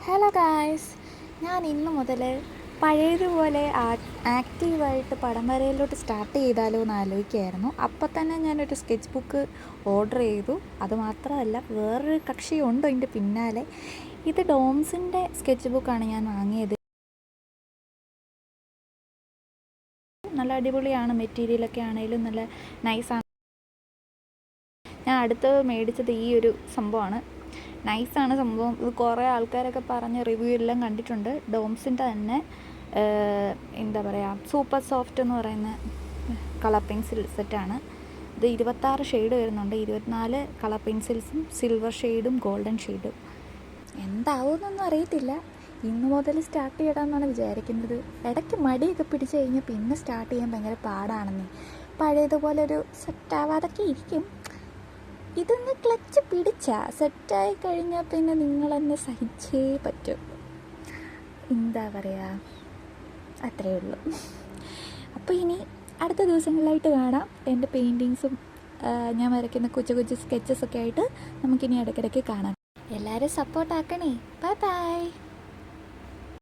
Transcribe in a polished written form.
Hello guys, ഞാൻ ഇന്ന് മുതൽ പഴയതുപോലെ ആക്റ്റീവായിട്ട് പടം വരയിലോട്ട് സ്റ്റാർട്ട് ചെയ്താലോ എന്ന് ആലോചിക്കുകയായിരുന്നു. അപ്പം തന്നെ ഞാനൊരു സ്കെച്ച് ബുക്ക് ഓർഡർ ചെയ്തു. അതുമാത്രമല്ല, വേറൊരു കക്ഷിയുണ്ട് ഇതിൻ്റെ പിന്നാലെ. ഇത് ഡോംസിൻ്റെ സ്കെച്ച് ബുക്കാണ് ഞാൻ വാങ്ങിയത്. നല്ല അടിപൊളിയാണ്, മെറ്റീരിയലൊക്കെ ആണെങ്കിലും നല്ല നൈസാണ്. ഞാൻ അടുത്ത് മേടിച്ചത് ഈ ഒരു സംഭവമാണ്. നൈസാണ് സംഭവം. ഇത് കുറേ ആൾക്കാരൊക്കെ പറഞ്ഞ് റിവ്യൂ എല്ലാം കണ്ടിട്ടുണ്ട്. ഡോംസിൻ്റെ തന്നെ എന്താ പറയുക, സൂപ്പർ സോഫ്റ്റ് എന്ന് പറയുന്ന കളർ പെൻസിൽ സെറ്റാണ് ഇത്. 26 ഷെയ്ഡ് വരുന്നുണ്ട്, 24 കളർ പെൻസിൽസും, സിൽവർ ഷെയ്ഡും ഗോൾഡൻ ഷെയ്ഡും. എന്താവുമെന്നൊന്നും അറിയത്തില്ല. ഇന്ന് മുതൽ സ്റ്റാർട്ട് ചെയ്യണമെന്നാണ് വിചാരിക്കുന്നത്. ഇടയ്ക്ക് മടിയൊക്കെ പിടിച്ച് കഴിഞ്ഞാൽ പിന്നെ സ്റ്റാർട്ട് ചെയ്യാൻ ഭയങ്കര പാടാണെന്നേ. പഴയതുപോലെ ഒരു സെറ്റാവാതൊക്കെ ഇരിക്കും. ഇതൊന്ന് ക്ലച്ച് പിടിച്ചാൽ സെറ്റായി കഴിഞ്ഞാൽ പിന്നെ നിങ്ങളെന്നെ സഹിച്ചേ പറ്റും. എന്താ പറയുക, അത്രയേ ഉള്ളൂ. അപ്പോൾ ഇനി അടുത്ത ദിവസങ്ങളിലായിട്ട് കാണാം. എൻ്റെ പെയിൻറ്റിങ്സും ഞാൻ വരയ്ക്കുന്ന കൊച്ചു കൊച്ചു സ്കെച്ചസൊക്കെ ആയിട്ട് നമുക്കിനി ഇടയ്ക്കിടയ്ക്ക് കാണാം. എല്ലാവരും സപ്പോർട്ടാക്കണേ. Bye bye.